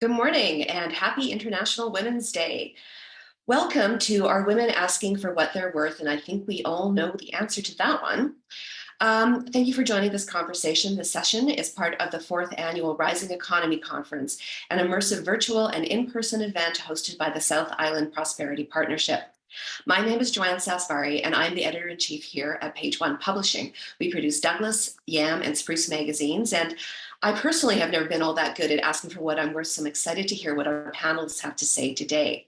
Good morning and happy International Women's Day. Welcome to our Women Asking for What They're Worth, and I think we all know the answer to that one. Thank you for joining this conversation. This session is part of the 4th Annual Rising Economy Conference, an immersive virtual and in-person event hosted by the South Island Prosperity Partnership. My name is Joanne Sasvari, and I'm the editor-in-chief here at Page One Publishing. We produce Douglas, Yam, and Spruce magazines, and I personally have never been all that good at asking for what I'm worth, so I'm excited to hear what our panelists have to say today.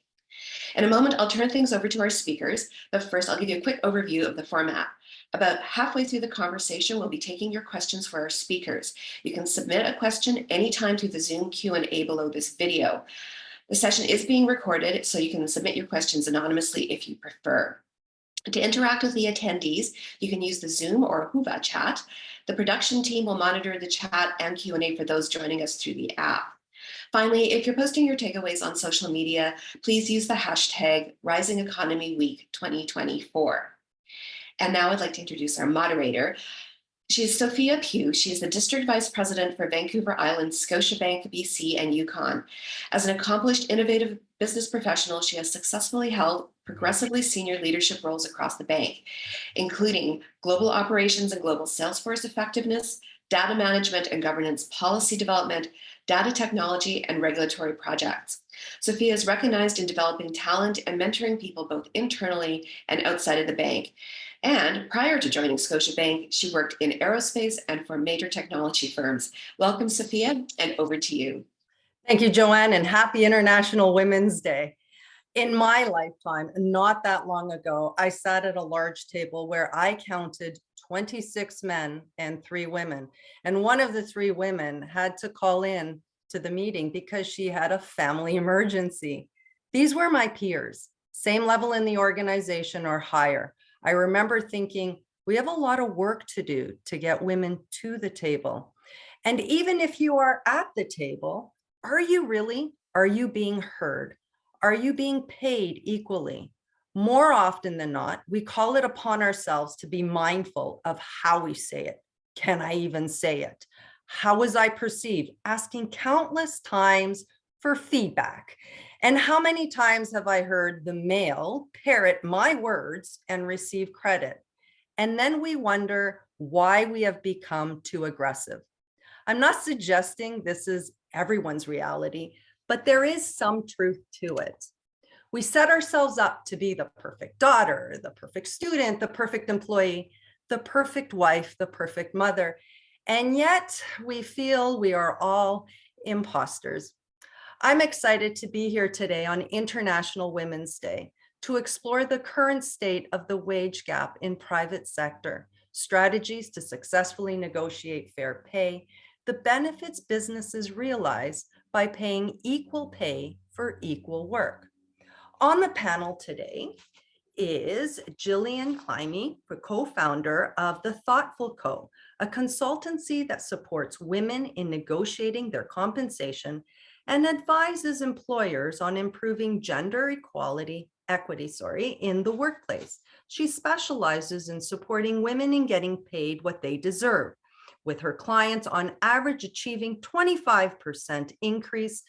In a moment, I'll turn things over to our speakers, but first I'll give you a quick overview of the format. About halfway through the conversation, we'll be taking your questions for our speakers. You can submit a question anytime through the Zoom Q&A below this video. The session is being recorded, so you can submit your questions anonymously if you prefer. To interact with the attendees, you can use the Zoom or Whova chat. The production team will monitor the chat and Q&A for those joining us through the app. Finally, if you're posting your takeaways on social media, please use the hashtag Rising Economy Week 2024. And now I'd like to introduce our moderator. She is Sophie Pugh. She is the District Vice President for Vancouver Island, Scotiabank, BC, and Yukon. As an accomplished, innovative business professional, she has successfully held progressively senior leadership roles across the bank, including global operations and global Salesforce effectiveness, data management and governance policy development, data technology, and regulatory projects. Sophia is recognized in developing talent and mentoring people both internally and outside of the bank. And prior to joining Scotiabank, she worked in aerospace and for major technology firms. Welcome, Sophia, and over to you. Thank you, Joanne, and happy International Women's Day. In my lifetime, not that long ago, I sat at a large table where I counted 26 men and 3 women. And one of the 3 women had to call in to the meeting because she had a family emergency. These were my peers, same level in the organization or higher. I remember thinking, we have a lot of work to do to get women to the table. And even if you are at the table, are you really? Are you being heard? Are you being paid equally? More often than not, we call it upon ourselves to be mindful of how we say it. Can I even say it? How was I perceived? Asking countless times for feedback. And how many times have I heard the male parrot my words and receive credit? And then we wonder why we have become too aggressive. I'm not suggesting this is everyone's reality, but there is some truth to it. We set ourselves up to be the perfect daughter, the perfect student, the perfect employee, the perfect wife, the perfect mother. And yet we feel we are all imposters. I'm excited to be here today on International Women's Day to explore the current state of the wage gap in private sector, strategies to successfully negotiate fair pay, the benefits businesses realize by paying equal pay for equal work. On the panel today is Jillian Climie, the co-founder of The Thoughtful Co., a consultancy that supports women in negotiating their compensation and advises employers on improving gender equity in the workplace. She specializes in supporting women in getting paid what they deserve, with her clients on average achieving 25% increase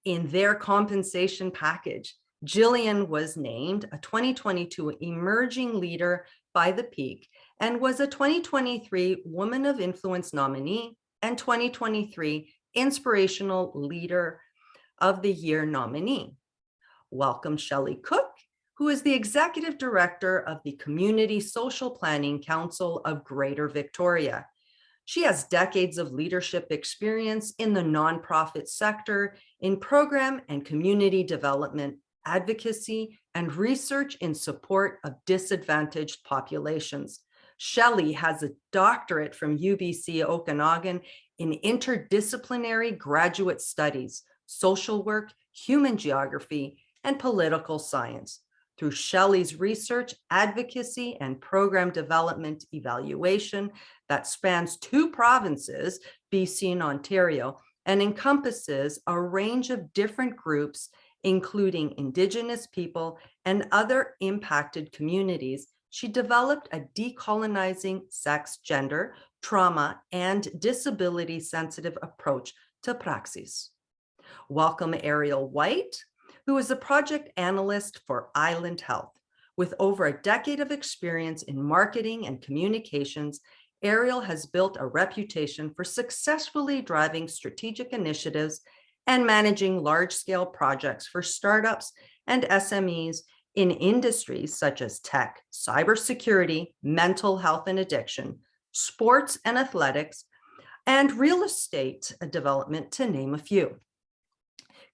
in their compensation package. Jillian was named a 2022 Emerging Leader by The Peak and was a 2023 Woman of Influence nominee and 2023 Inspirational Leader of the Year nominee. Welcome, Shelley Cook, who is the Executive Director of the Community Social Planning Council of Greater Victoria. She has decades of leadership experience in the nonprofit sector in program and community development, advocacy, and research in support of disadvantaged populations. Shelley has a doctorate from UBC Okanagan in interdisciplinary graduate studies, social work, human geography, and political science. Through Shelley's research, advocacy, and program development evaluation that spans 2 provinces, BC and Ontario, and encompasses a range of different groups, including Indigenous people and other impacted communities, she developed a decolonizing sex, gender, trauma, and disability-sensitive approach to praxis. Welcome Ariel White, who is a project analyst for Island Health. With over a decade of experience in marketing and communications, Ariel has built a reputation for successfully driving strategic initiatives and managing large-scale projects for startups and SMEs in industries such as tech, cybersecurity, mental health and addiction, sports and athletics, and real estate development, to name a few.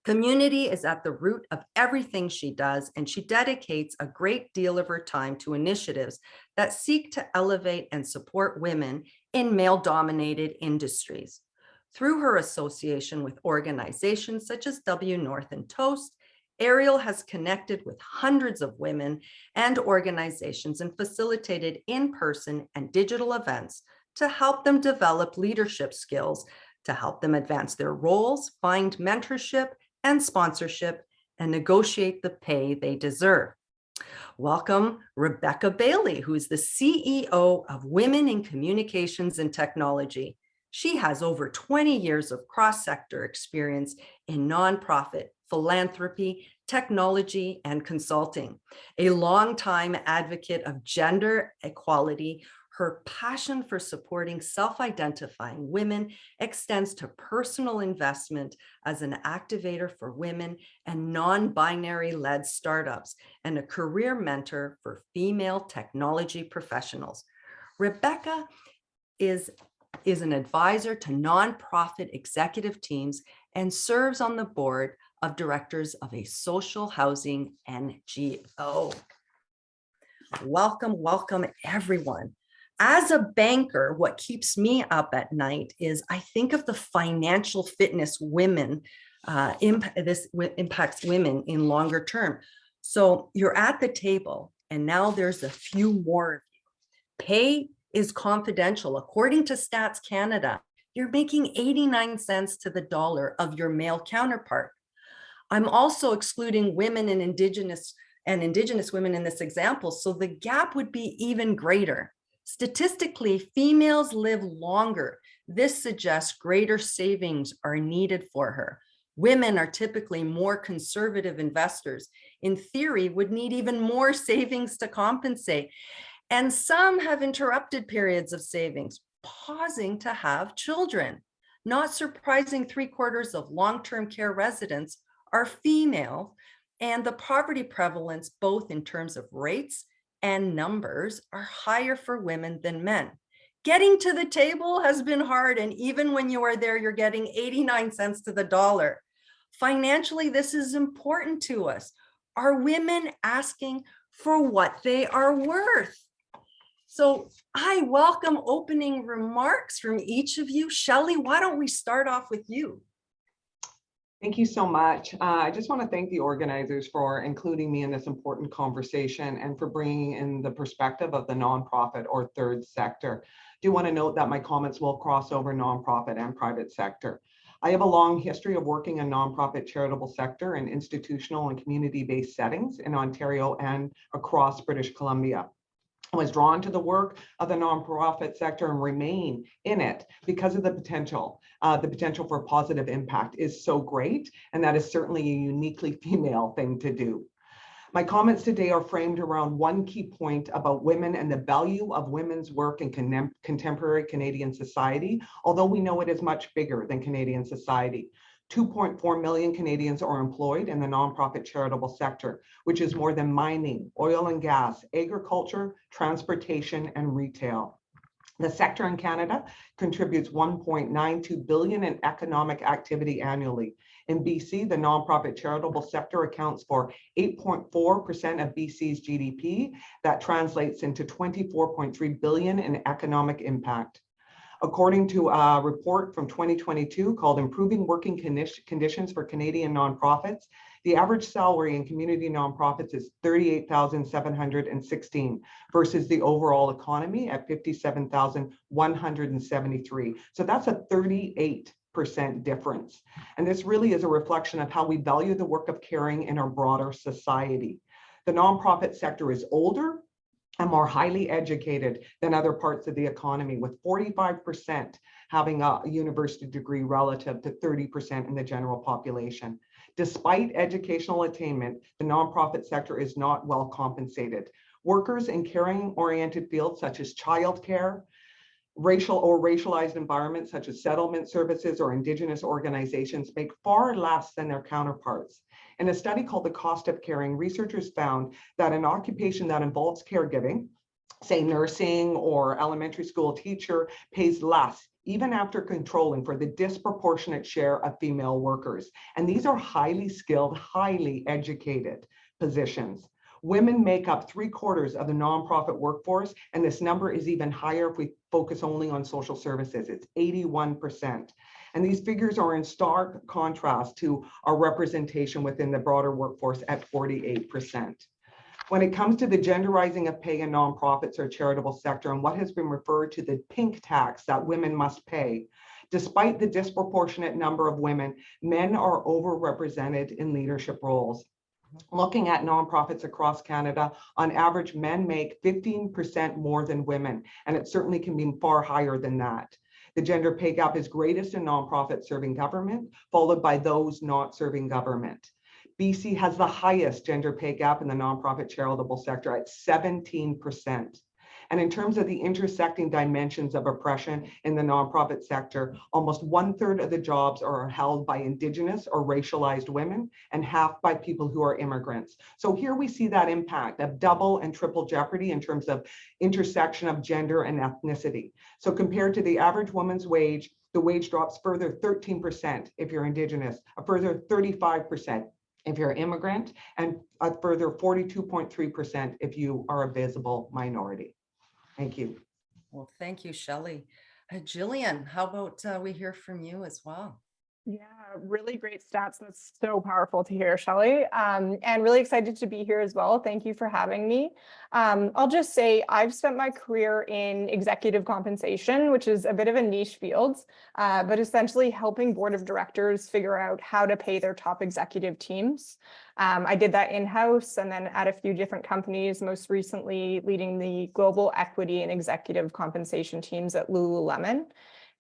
Community is at the root of everything she does, and she dedicates a great deal of her time to initiatives that seek to elevate and support women in male-dominated industries. Through her association with organizations such as W North and Toast, Ariel has connected with hundreds of women and organizations and facilitated in-person and digital events to help them develop leadership skills, to help them advance their roles, find mentorship and sponsorship, and negotiate the pay they deserve. Welcome Rebecca Bailey, who is the CEO of Women in Communications and Technology. She has over 20 years of cross-sector experience in nonprofit, philanthropy, technology, and consulting. A longtime advocate of gender equality, her passion for supporting self-identifying women extends to personal investment as an activator for women and non-binary led startups, and a career mentor for female technology professionals. Rebecca is an advisor to nonprofit executive teams and serves on the board of directors of a social housing NGO. Welcome, welcome everyone. As a banker, what keeps me up at night is I think of the financial fitness women, this impacts women in longer term. So you're at the table and now there's a few more of you. Pay is confidential. According to Stats Canada, you're making 89 cents to the dollar of your male counterpart. I'm also excluding women and Indigenous women in this example, so the gap would be even greater. Statistically, females live longer. This suggests greater savings are needed for her. Women are typically more conservative investors. In theory, would need even more savings to compensate. And some have interrupted periods of savings, pausing to have children. Not surprising, 3/4 of long-term care residents are female, and the poverty prevalence, both in terms of rates and numbers, are higher for women than men. Getting to the table has been hard, and even when you are there, you're getting 89 cents to the dollar. Financially, this is important to us. Are women asking for what they are worth? So I welcome opening remarks from each of you. Shelley, why don't we start off with you? Thank you so much. I just want to thank the organizers for including me in this important conversation and for bringing in the perspective of the nonprofit or third sector. I do want to note that my comments will cross over nonprofit and private sector. I have a long history of working in nonprofit charitable sector and institutional and community-based settings in Ontario and across British Columbia. I was drawn to the work of the nonprofit sector and remain in it because of the potential. The potential for positive impact is so great, and that is certainly a uniquely female thing to do. My comments today are framed around one key point about women and the value of women's work in contemporary Canadian society, although we know it is much bigger than Canadian society. 2.4 million Canadians are employed in the nonprofit charitable sector, which is more than mining, oil and gas, agriculture, transportation, and retail. The sector in Canada contributes 1.92 billion in economic activity annually. In BC, the nonprofit charitable sector accounts for 8.4% of BC's GDP. That translates into 24.3 billion in economic impact. According to a report from 2022 called Improving Working Conditions for Canadian Nonprofits, the average salary in community nonprofits is $38,716 versus the overall economy at $57,173. So that's a 38% difference. And this really is a reflection of how we value the work of caring in our broader society. The nonprofit sector is older and more highly educated than other parts of the economy, with 45% having a university degree relative to 30% in the general population. Despite educational attainment, the nonprofit sector is not well compensated. Workers in caring-oriented fields such as childcare, racial or racialized environments such as settlement services or Indigenous organizations make far less than their counterparts. In a study called The Cost of Caring, researchers found that an occupation that involves caregiving, say nursing or elementary school teacher, pays less even after controlling for the disproportionate share of female workers. And these are highly skilled, highly educated positions. Women make up 3/4 of the nonprofit workforce, and this number is even higher if we focus only on social services. It's 81%. And these figures are in stark contrast to our representation within the broader workforce at 48%. When it comes to the genderizing of pay in nonprofits or charitable sector and what has been referred to the pink tax that women must pay, despite the disproportionate number of women, men are overrepresented in leadership roles. Looking at nonprofits across Canada, on average, men make 15% more than women, and it certainly can be far higher than that. The gender pay gap is greatest in nonprofits serving government, followed by those not serving government. BC has the highest gender pay gap in the nonprofit charitable sector at 17%. And in terms of the intersecting dimensions of oppression in the nonprofit sector, almost 1/3 of the jobs are held by Indigenous or racialized women and half by people who are immigrants. So here we see that impact of double and triple jeopardy in terms of intersection of gender and ethnicity. So compared to the average woman's wage, the wage drops further 13% if you're Indigenous, a further 35% if you're an immigrant, and a further 42.3% if you are a visible minority. Thank you. Well, thank you, Shelley. Jillian, how about we hear from you as well? Yeah, really great stats. That's so powerful to hear, Shelley. And really excited to be here as well. Thank you for having me. I'll just say I've spent my career in executive compensation, which is a bit of a niche field, but essentially helping board of directors figure out how to pay their top executive teams. I did that in-house and then at a few different companies, most recently leading the global equity and executive compensation teams at Lululemon.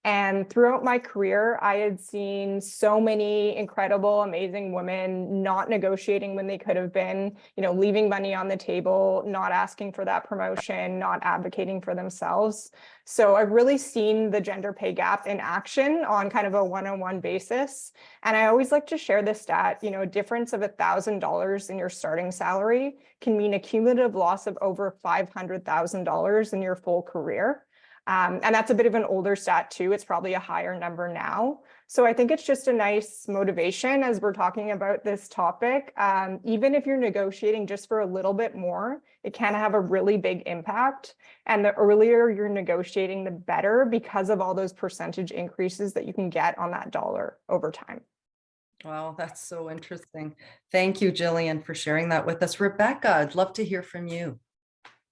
And throughout my career, I had seen so many incredible, amazing women not negotiating when they could have been, leaving money on the table, not asking for that promotion, not advocating for themselves. So I've really seen the gender pay gap in action on kind of a one-on-one basis. And I always like to share this stat, a difference of $1,000 in your starting salary can mean a cumulative loss of over $500,000 in your full career. And that's a bit of an older stat too. It's probably a higher number now. So I think it's just a nice motivation as we're talking about this topic. Even if you're negotiating just for a little bit more, it can have a really big impact. And the earlier you're negotiating, the better, because of all those percentage increases that you can get on that dollar over time. Wow, that's so interesting. Thank you, Jillian, for sharing that with us. Rebecca, I'd love to hear from you.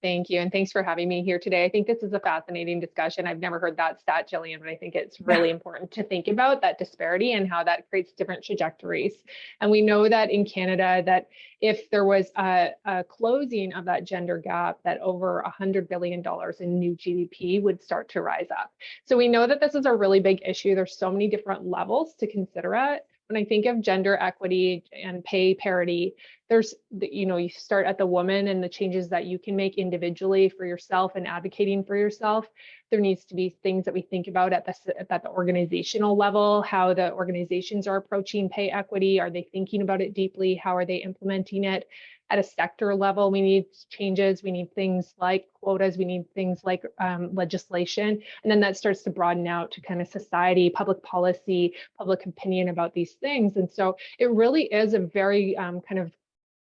Thank you. And thanks for having me here today. I think this is a fascinating discussion. I've never heard that stat, Jillian, but I think it's really important to think about that disparity and how that creates different trajectories. And we know that in Canada, that if there was a closing of that gender gap, that over $100 billion in new GDP would start to rise up. So we know that this is a really big issue. There's so many different levels to consider it. When I think of gender equity and pay parity, there's, you start at the woman and the changes that you can make individually for yourself and advocating for yourself. There needs to be things that we think about at the organizational level, how the organizations are approaching pay equity. Are they thinking about it deeply? How are they implementing it? At a sector level, we need changes. We need things like quotas. We need things like legislation. And then that starts to broaden out to kind of society, public policy, public opinion about these things. And so it really is a very kind of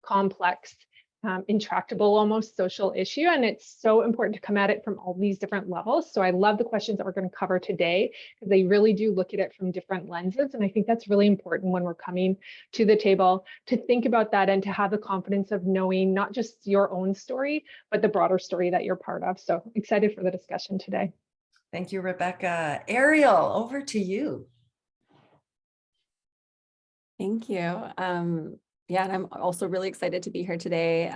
complex, intractable, almost social issue. And it's so important to come at it from all these different levels. So I love the questions that we're going to cover today, because they really do look at it from different lenses. And I think that's really important when we're coming to the table to think about that and to have the confidence of knowing not just your own story, but the broader story that you're part of. So excited for the discussion today. Thank you, Rebecca. Ariel, over to you. Thank you. Yeah, and I'm also really excited to be here today,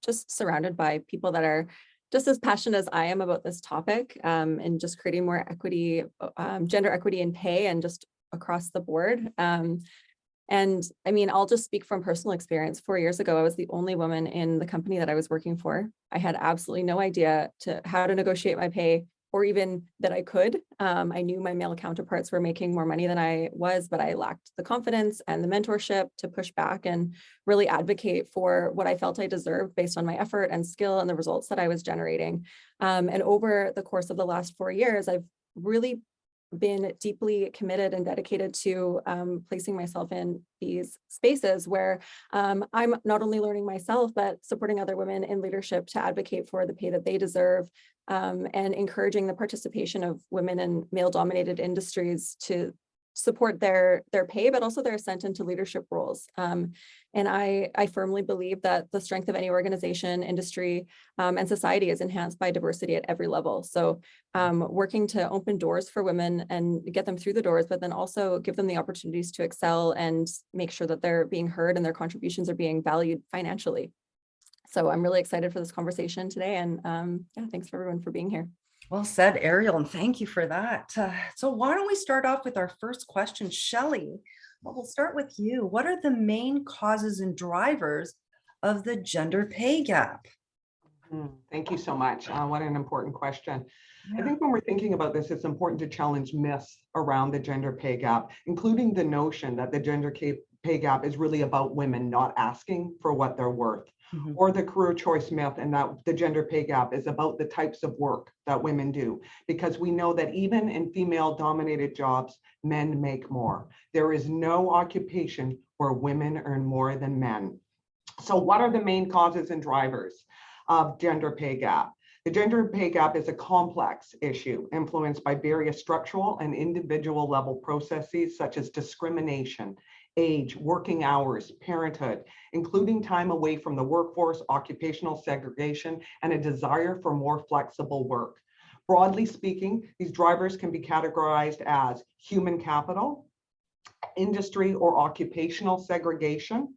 just surrounded by people that are just as passionate as I am about this topic, and just creating more equity, gender equity in pay and just across the board. And I mean, I'll just speak from personal experience. 4 years ago, I was the only woman in the company that I was working for. I had absolutely no idea how to negotiate my pay, or even that I could. I knew my male counterparts were making more money than I was, but I lacked the confidence and the mentorship to push back and really advocate for what I felt I deserved based on my effort and skill and the results that I was generating. And over the course of the last 4 years, I've really been deeply committed and dedicated to placing myself in these spaces where I'm not only learning myself, but supporting other women in leadership to advocate for the pay that they deserve, and encouraging the participation of women in male-dominated industries to support their pay, but also their ascent into leadership roles. And I firmly believe that the strength of any organization, industry, and society is enhanced by diversity at every level. So working to open doors for women and get them through the doors, but then also give them the opportunities to excel and make sure that they're being heard and their contributions are being valued financially. So I'm really excited for this conversation today. And yeah, thanks for everyone for being here. Well said, Ariel, and thank you for that. So why don't we start off with our first question, Shelley? Well, we'll start with you. What are the main causes and drivers of the gender pay gap? Thank you so much. What an important question. Yeah. I think when we're thinking about this, it's important to challenge myths around the gender pay gap, including the notion that the gender pay gap is really about women not asking for what they're worth. Or the career choice myth, and that the gender pay gap is about the types of work that women do, because we know that even in female dominated jobs, men make more. There is no occupation where women earn more than men. So what are the main causes and drivers of gender pay gap? The gender pay gap is a complex issue influenced by various structural and individual level processes such as discrimination, age, working hours, parenthood, including time away from the workforce, occupational segregation, and a desire for more flexible work. Broadly speaking, these drivers can be categorized as human capital, industry or occupational segregation,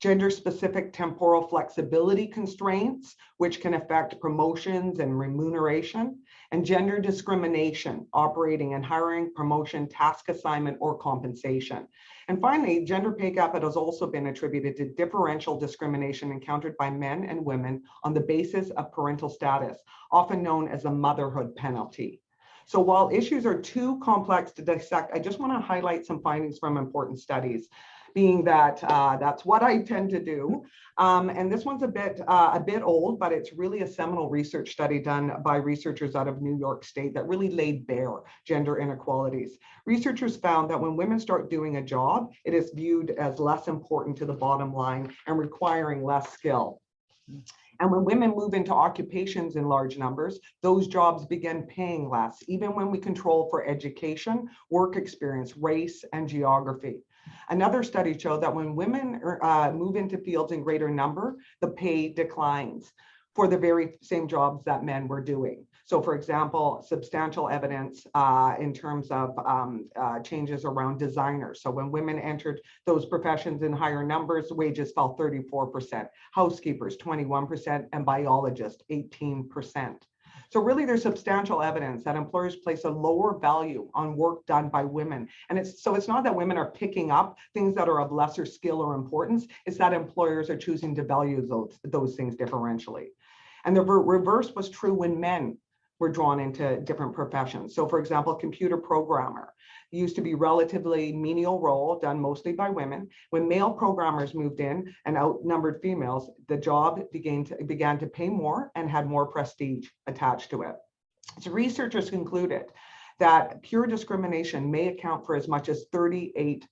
gender-specific temporal flexibility constraints, which can affect promotions and remuneration, and gender discrimination, operating and hiring, promotion, task assignment, or compensation. And finally, gender pay gap has also been attributed to differential discrimination encountered by men and women on the basis of parental status, often known as a motherhood penalty. So while issues are too complex to dissect, I just want to highlight some findings from important studies, being that that's what I tend to do. And this one's a bit old, but it's really a seminal research study done by researchers out of New York State that really laid bare gender inequalities. Researchers found that when women start doing a job, it is viewed as less important to the bottom line and requiring less skill. And when women move into occupations in large numbers, those jobs begin paying less, even when we control for education, work experience, race, and geography. Another study showed that when women move into fields in greater number, the pay declines for the very same jobs that men were doing. So for example, substantial evidence in terms of changes around designers. So when women entered those professions in higher numbers, wages fell 34%, housekeepers 21%, and biologists 18%. So really there's substantial evidence that employers place a lower value on work done by women. And it's not that women are picking up things that are of lesser skill or importance, it's that employers are choosing to value those things differentially. And the reverse was true when men were drawn into different professions. So for example, computer programmer used to be relatively menial role done mostly by women. When male programmers moved in and outnumbered females, the job began to pay more and had more prestige attached to it. So researchers concluded that pure discrimination may account for as much as 38%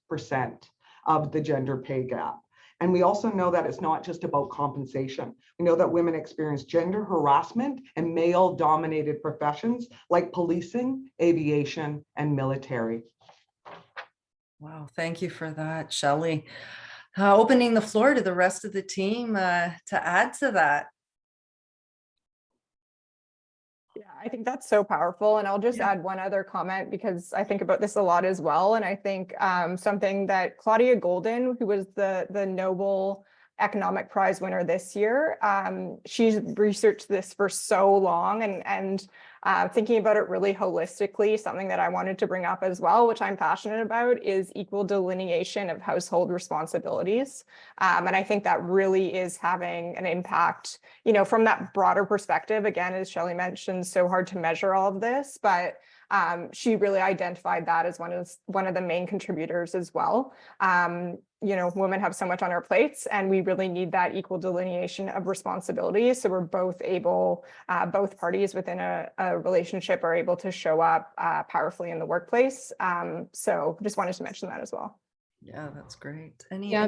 of the gender pay gap. And we also know that it's not just about compensation. We know that women experience gender harassment in male-dominated professions like policing, aviation, and military. Wow, thank you for that, Shelley. Opening the floor to the rest of the team to add to that. Yeah, I think that's so powerful. And I'll just add one other comment because I think about this a lot as well. And I think something that Claudia Golden, who was the Nobel economic prize winner this year. She's researched this for so long and thinking about it really holistically, something that I wanted to bring up as well, which I'm passionate about, is equal delineation of household responsibilities. And I think that really is having an impact, you know, from that broader perspective. Again, as Shelley mentioned, so hard to measure all of this, but she really identified that as one of the main contributors as well. You know, women have so much on our plates, and we really need that equal delineation of responsibilities. So we're both able, both parties within a relationship are able to show up powerfully in the workplace. So just wanted to mention that as well. Yeah, that's great. Yeah,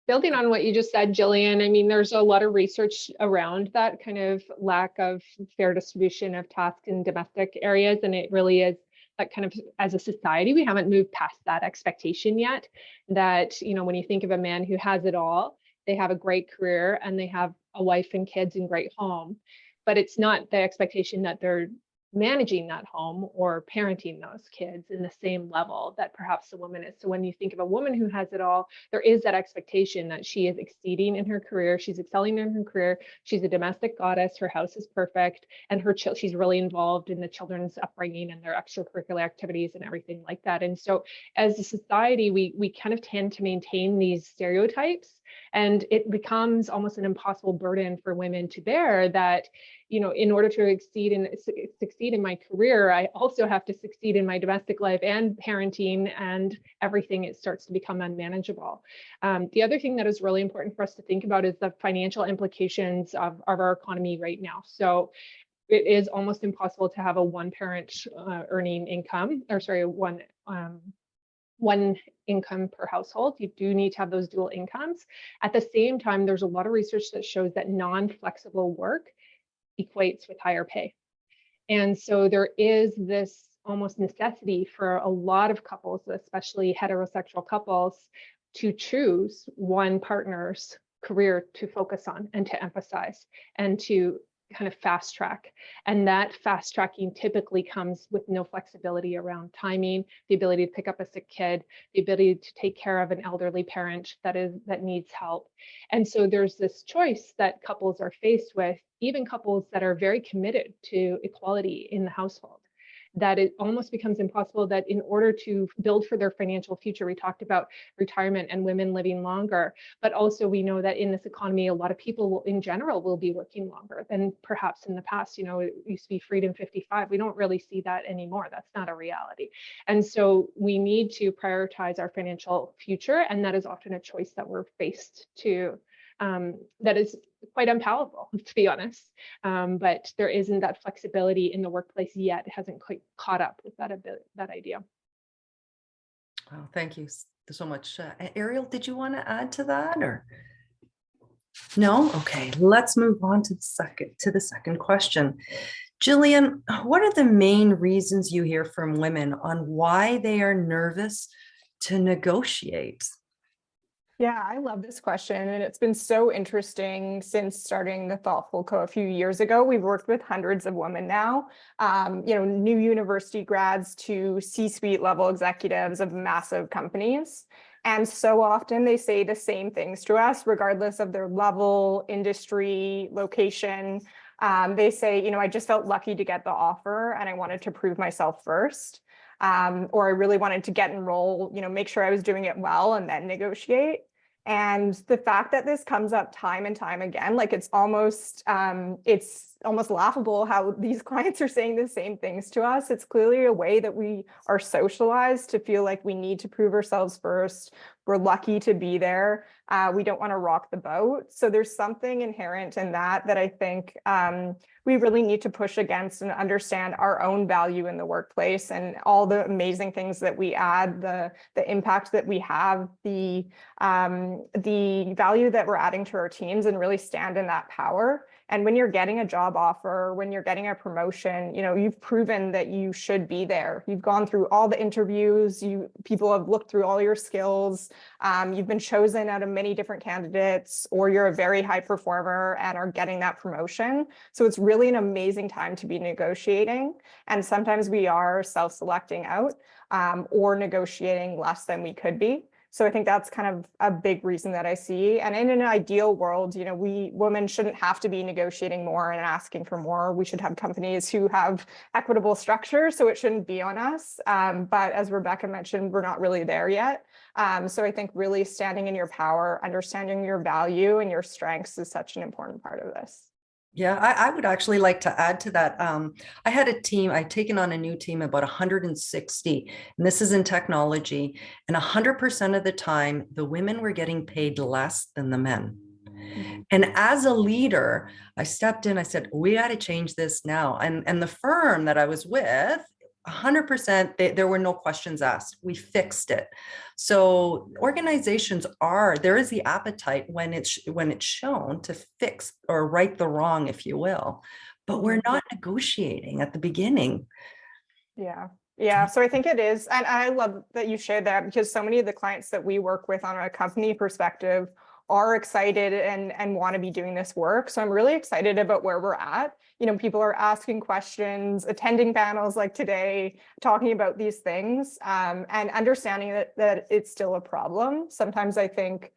building on what you just said, Jillian, I mean, there's a lot of research around that kind of lack of fair distribution of tasks in domestic areas. And it really is that kind of, as a society, we haven't moved past that expectation yet. That, you know, when you think of a man who has it all, they have a great career and they have a wife and kids and great home, but it's not the expectation that they're managing that home or parenting those kids in the same level that perhaps the woman is. So when you think of a woman who has it all, there is that expectation that she is exceeding in her career, she's excelling in her career, she's a domestic goddess, her house is perfect, and she's really involved in the children's upbringing and their extracurricular activities and everything like that. And so as a society, we kind of tend to maintain these stereotypes, and it becomes almost an impossible burden for women to bear that, you know, in order to succeed in my career, I also have to succeed in my domestic life and parenting and everything. It starts to become unmanageable. The other thing that is really important for us to think about is the financial implications of our economy right now. So it is almost impossible to have a one-parent earning income, or sorry, one income per household. You do need to have those dual incomes. At the same time, there's a lot of research that shows that non-flexible work equates with higher pay. And so there is this almost necessity for a lot of couples, especially heterosexual couples, to choose one partner's career to focus on and to emphasize and to kind of fast track. And that fast tracking typically comes with no flexibility around timing, the ability to pick up a sick kid, the ability to take care of an elderly parent that needs help. And so there's this choice that couples are faced with, even couples that are very committed to equality in the household, that it almost becomes impossible, that in order to build for their financial future, we talked about retirement and women living longer, but also we know that in this economy, a lot of people in general will be working longer than perhaps in the past. You know, it used to be freedom 55. We don't really see that anymore. That's not a reality. And so we need to prioritize our financial future. And that is often a choice that we're faced to, that is quite unpalatable, to be honest. But there isn't that flexibility in the workplace yet. It hasn't quite caught up with that idea. Oh, thank you so much. Ariel, did you want to add to that, or? No? Okay, let's move on to the second question. Jillian, what are the main reasons you hear from women on why they are nervous to negotiate? Yeah, I love this question. And it's been so interesting since starting the Thoughtful Co. a few years ago. We've worked with hundreds of women now, you know, new university grads to C-suite level executives of massive companies. And so often they say the same things to us, regardless of their level, industry, location. They say, you know, I just felt lucky to get the offer and I wanted to prove myself first. Or I really wanted to get enrolled, you know, make sure I was doing it well and then negotiate. And the fact that this comes up time and time again, like it's almost laughable how these clients are saying the same things to us. It's clearly a way that we are socialized to feel like we need to prove ourselves first. We're lucky to be there. We don't want to rock the boat. So there's something inherent in that I think we really need to push against and understand our own value in the workplace and all the amazing things that we add, the impact that we have, the value that we're adding to our teams, and really stand in that power. And when you're getting a job offer, when you're getting a promotion, you know, you've proven that you should be there. You've gone through all the interviews, people have looked through all your skills, you've been chosen out of many different candidates, or you're a very high performer and are getting that promotion. So it's really an amazing time to be negotiating. And sometimes we are self-selecting out or negotiating less than we could be. So I think that's kind of a big reason that I see. And in an ideal world, you know, we women shouldn't have to be negotiating more and asking for more. We should have companies who have equitable structure, so it shouldn't be on us. But as Rebecca mentioned, we're not really there yet. So I think really standing in your power, understanding your value and your strengths is such an important part of this. Yeah, I would actually like to add to that. I had a team, I'd taken on a new team, about 160, and this is in technology, and 100% of the time, the women were getting paid less than the men. And as a leader, I stepped in, I said, we got to change this now. And the firm that I was with, 100%, there were no questions asked. We fixed it. So organizations there is the appetite when it's shown to fix or right the wrong, if you will, but we're not negotiating at the beginning. Yeah. Yeah. So I think it is. And I love that you shared that, because so many of the clients that we work with on a company perspective are excited and want to be doing this work. So I'm really excited about where we're at. You know, people are asking questions, attending panels like today, talking about these things, and understanding that it's still a problem. Sometimes I think,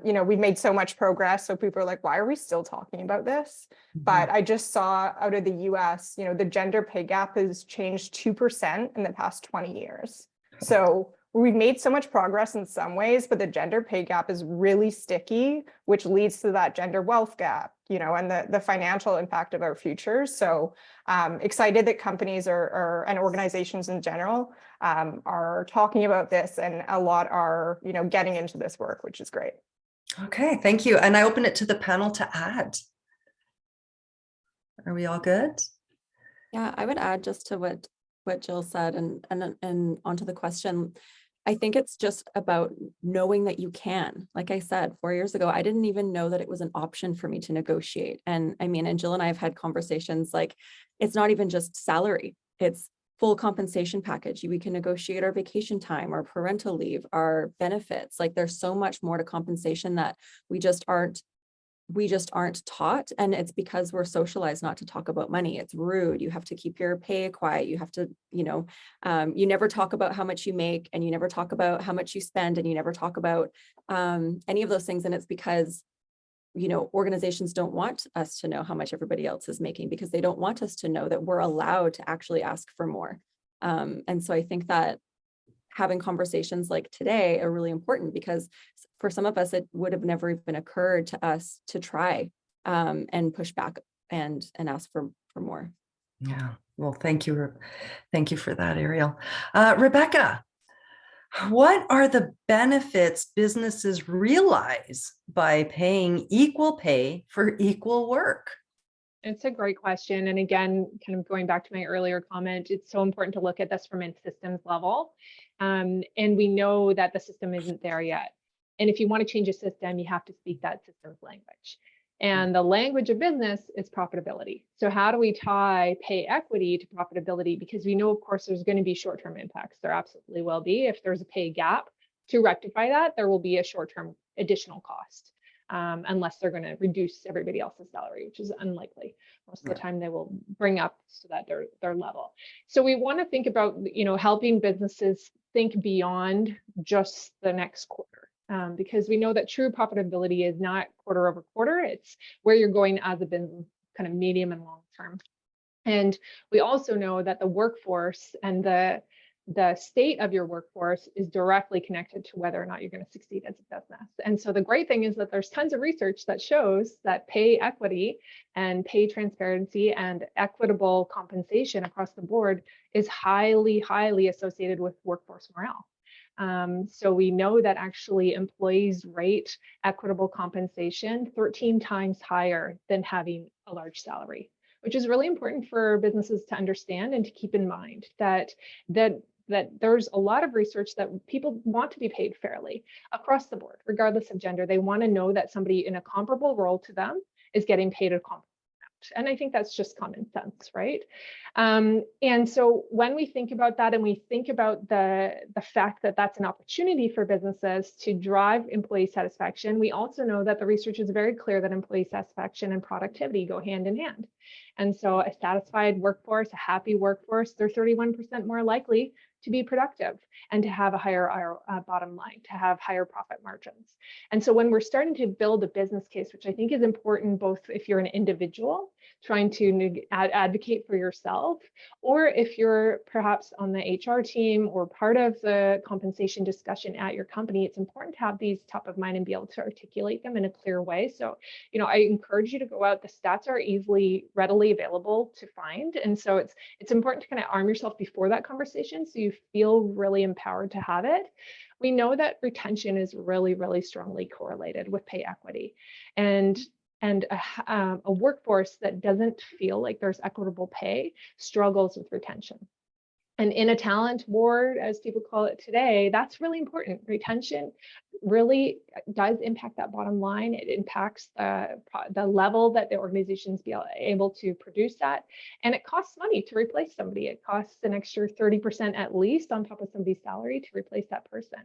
you know, we've made so much progress, so people are like, why are we still talking about this? But I just saw out of the US, you know, the gender pay gap has changed 2% in the past 20 years. So we've made so much progress in some ways, but the gender pay gap is really sticky, which leads to that gender wealth gap, you know, and the financial impact of our future. So excited that companies and organizations in general are talking about this, and a lot are, you know, getting into this work, which is great. Okay, thank you. And I open it to the panel to add. Are we all good? Yeah, I would add just to what Jill said and onto the question. I think it's just about knowing that you can. Like I said, 4 years ago, I didn't even know that it was an option for me to negotiate. And I mean, and Jill and I have had conversations like, it's not even just salary, it's full compensation package. We can negotiate our vacation time, our parental leave, our benefits. Like there's so much more to compensation that we just aren't taught. And it's because we're socialized not to talk about money. It's rude. You have to keep your pay quiet. You have to, you know, you never talk about how much you make, and you never talk about how much you spend, and you never talk about any of those things. And it's because, you know, organizations don't want us to know how much everybody else is making, because they don't want us to know that we're allowed to actually ask for more. And so I think that having conversations like today are really important, because for some of us, it would have never even occurred to us to try and push back and ask for more. Yeah, well, thank you. Thank you for that, Ariel. Rebecca, what are the benefits businesses realize by paying equal pay for equal work? It's a great question. And again, kind of going back to my earlier comment, it's so important to look at this from a systems level. And we know that the system isn't there yet. And if you want to change a system, you have to speak that system's language. And the language of business is profitability. So how do we tie pay equity to profitability? Because we know, of course, there's going to be short-term impacts. There absolutely will be. If there's a pay gap, to rectify that, there will be a short-term additional cost. Unless they're going to reduce everybody else's salary, which is unlikely. Most of the time they will bring up so that they're level. So we want to think about, you know, helping businesses think beyond just the next quarter, because we know that true profitability is not quarter over quarter. It's where you're going as a business, kind of medium and long term. And we also know that the workforce and the state of your workforce is directly connected to whether or not you're going to succeed as a business. And so the great thing is that there's tons of research that shows that pay equity and pay transparency and equitable compensation across the board is highly, highly associated with workforce morale. So we know that actually employees rate equitable compensation 13 times higher than having a large salary, which is really important for businesses to understand and to keep in mind that there's a lot of research that people want to be paid fairly across the board, regardless of gender. They want to know that somebody in a comparable role to them is getting paid a comparable amount. And I think that's just common sense, right? And so when we think about that, and we think about the fact that that's an opportunity for businesses to drive employee satisfaction, we also know that the research is very clear that employee satisfaction and productivity go hand in hand. And so a satisfied workforce, a happy workforce, they're 31% more likely to be productive and to have a higher bottom line, to have higher profit margins. And so when we're starting to build a business case, which I think is important, both if you're an individual trying to advocate for yourself, or if you're perhaps on the HR team or part of the compensation discussion at your company, it's important to have these top of mind and be able to articulate them in a clear way. So, I encourage you to go out. The stats are readily available to find. And so it's important to kind of arm yourself before that conversation so you feel really empowered to have it. We know that retention is really, really strongly correlated with pay equity. And a workforce that doesn't feel like there's equitable pay struggles with retention. And in a talent war, as people call it today, that's really important. Retention really does impact that bottom line. It impacts the level that the organization's be able to produce that. And it costs money to replace somebody. It costs an extra 30% at least on top of somebody's salary to replace that person.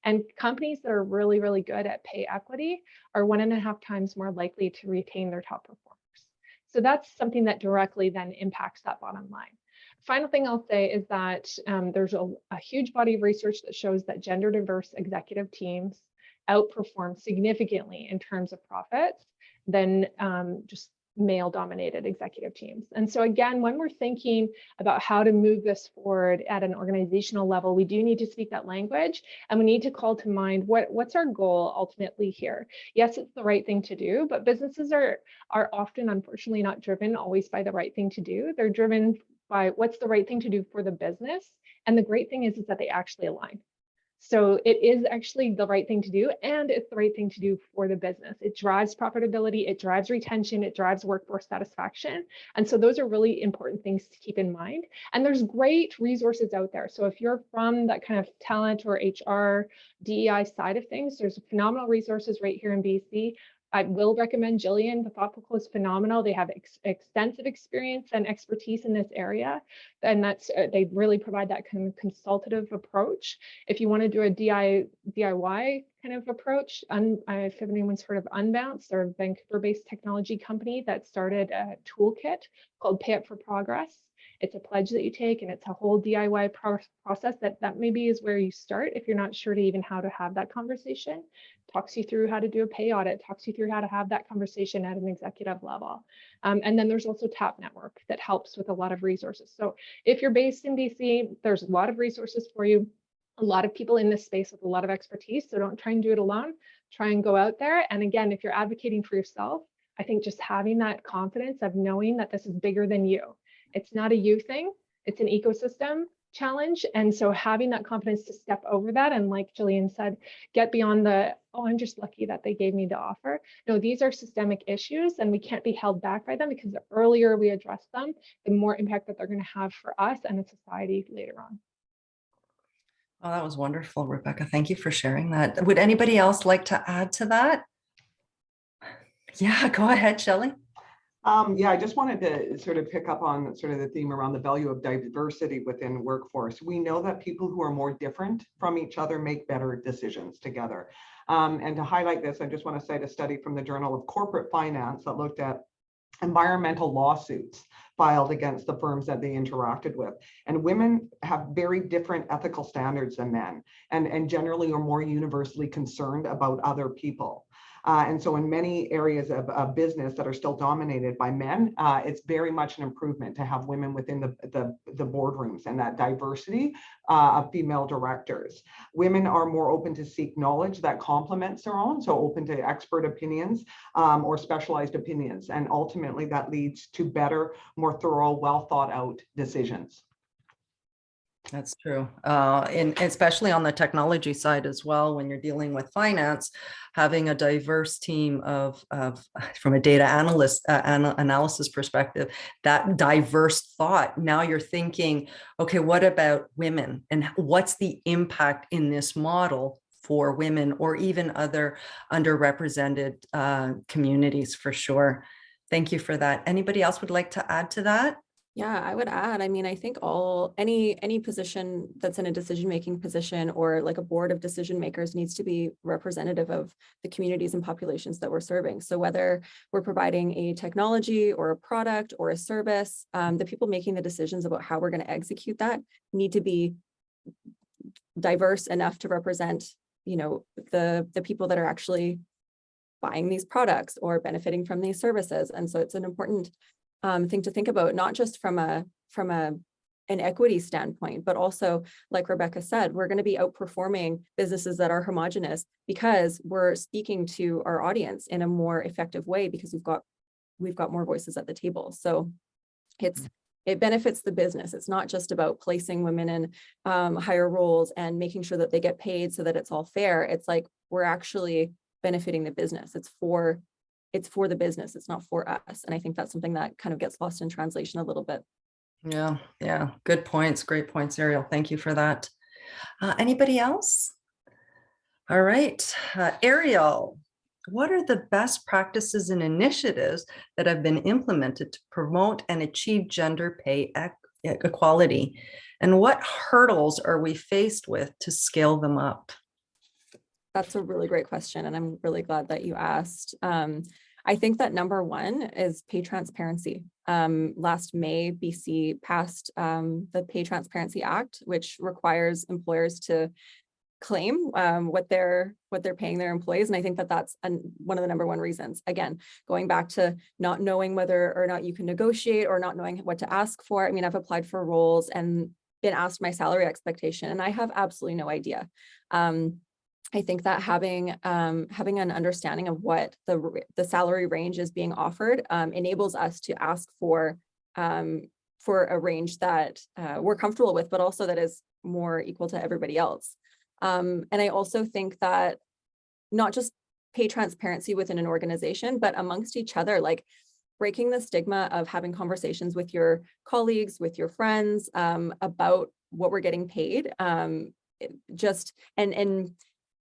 And companies that are really, really good at pay equity are 1.5 times more likely to retain their top performers. So that's something that directly then impacts that bottom line. Final thing I'll say is that there's a huge body of research that shows that gender diverse executive teams outperform significantly in terms of profits than just male dominated executive teams. And so again, when we're thinking about how to move this forward at an organizational level, we do need to speak that language, and we need to call to mind what's our goal ultimately here. Yes, it's the right thing to do, but businesses are often, unfortunately, not driven always by the right thing to do. They're driven by what's the right thing to do for the business. And the great thing is that they actually align. So it is actually the right thing to do, and it's the right thing to do for the business. It drives profitability, it drives retention, it drives workforce satisfaction. And so those are really important things to keep in mind. And there's great resources out there. So if you're from that kind of talent or HR, DEI side of things, there's phenomenal resources right here in BC. I will recommend Jillian. The Thoughtful is phenomenal. They have extensive experience and expertise in this area, and they really provide that kind of consultative approach. If you want to do a DIY kind of approach, if anyone's heard of Unbounce, they're a Vancouver-based technology company that started a toolkit called Pay Up for Progress. It's a pledge that you take, and it's a whole DIY process that maybe is where you start if you're not sure to even how to have that conversation. Talks you through how to do a pay audit, talks you through how to have that conversation at an executive level. And then there's also TAP Network that helps with a lot of resources. So if you're based in BC, there's a lot of resources for you, a lot of people in this space with a lot of expertise. So don't try and do it alone, try and go out there. And again, if you're advocating for yourself, I think just having that confidence of knowing that this is bigger than you. It's not a you thing, it's an ecosystem challenge. And so having that confidence to step over that, and like Jillian said, get beyond I'm just lucky that they gave me the offer. No, these are systemic issues, and we can't be held back by them, because the earlier we address them, the more impact that they're going to have for us and the society later on. Oh, that was wonderful, Rebecca. Thank you for sharing that. Would anybody else like to add to that? Yeah, go ahead, Shelley. Yeah, I just wanted to sort of pick up on sort of the theme around the value of diversity within workforce. We know that people who are more different from each other make better decisions together. And to highlight this, I just want to cite a study from the Journal of Corporate Finance that looked at environmental lawsuits filed against the firms that they interacted with. And women have very different ethical standards than men, and generally are more universally concerned about other people. And so in many areas of business that are still dominated by men, it's very much an improvement to have women within the boardrooms and that diversity of female directors. Women are more open to seek knowledge that complements their own, so open to expert opinions or specialized opinions. And ultimately that leads to better, more thorough, well thought out decisions. That's true. And especially on the technology side as well, when you're dealing with finance, having a diverse team from a data analyst analysis perspective, that diverse thought. Now you're thinking, okay, what about women, and what's the impact in this model for women or even other underrepresented communities, for sure. Thank you for that. Anybody else would like to add to that? Yeah, I would add, I mean, I think any position that's in a decision-making position or like a board of decision makers needs to be representative of the communities and populations that we're serving. So whether we're providing a technology or a product or a service, the people making the decisions about how we're going to execute that need to be diverse enough to represent, you know, the people that are actually buying these products or benefiting from these services. And so it's an important thing to think about, not just from an equity standpoint, but also, like Rebecca said, we're going to be outperforming businesses that are homogenous because we're speaking to our audience in a more effective way because we've got more voices at the table. So it benefits the business. It's not just about placing women in higher roles and making sure that they get paid so that it's all fair. It's like we're actually benefiting the business. It's for the business. It's not for us. And I think that's something that kind of gets lost in translation a little bit. Yeah. Good points. Great points, Ariel. Thank you for that. Anybody else? All right. Ariel, what are the best practices and initiatives that have been implemented to promote and achieve gender pay equality? And what hurdles are we faced with to scale them up? That's a really great question. And I'm really glad that you asked. I think that number one is pay transparency. Last May, BC passed the Pay Transparency Act, which requires employers to claim what they're paying their employees. And I think that that's one of the number one reasons. Again, going back to not knowing whether or not you can negotiate or not knowing what to ask for. I mean, I've applied for roles and been asked my salary expectation, and I have absolutely no idea. I think that having an understanding of what the salary range is being offered enables us to ask for a range that we're comfortable with, but also that is more equal to everybody else. And I also think that not just pay transparency within an organization, but amongst each other, like breaking the stigma of having conversations with your colleagues, with your friends about what we're getting paid,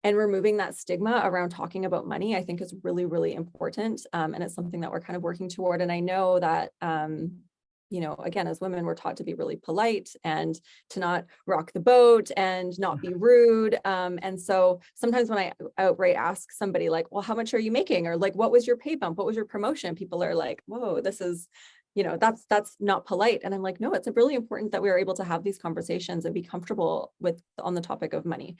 and removing that stigma around talking about money, I think is really, really important. And it's something that we're kind of working toward. And I know that, you know, again, as women, we're taught to be really polite and to not rock the boat and not be rude. And so sometimes when I outright ask somebody like, well, how much are you making? Or like, what was your pay bump? What was your promotion? People are like, whoa, this is, you know, that's not polite. And I'm like, no, it's really important that we are able to have these conversations and be comfortable on the topic of money.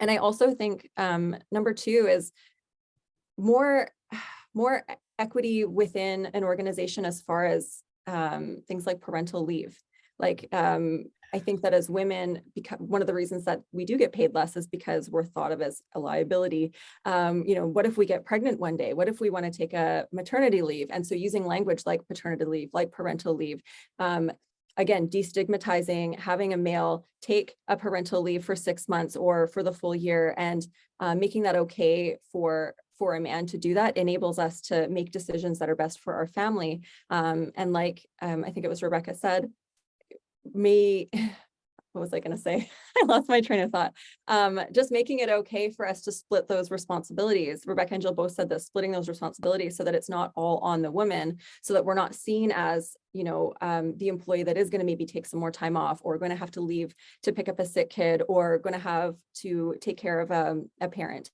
And I also think number two is more equity within an organization as far as things like parental leave. Like I think that as women, one of the reasons that we do get paid less is because we're thought of as a liability. You know, what if we get pregnant one day? What if we want to take a maternity leave? And so using language like paternity leave, like parental leave, again, destigmatizing having a male take a parental leave for 6 months or for the full year, and making that okay for a man to do that enables us to make decisions that are best for our family. And like, I think it was Rebecca said, what was I going to say? I lost my train of thought. Just making it okay for us to split those responsibilities. Rebecca and Jill both said this, splitting those responsibilities so that it's not all on the woman, so that we're not seen as, you know, the employee that is going to maybe take some more time off, or going to have to leave to pick up a sick kid, or going to have to take care of a parent.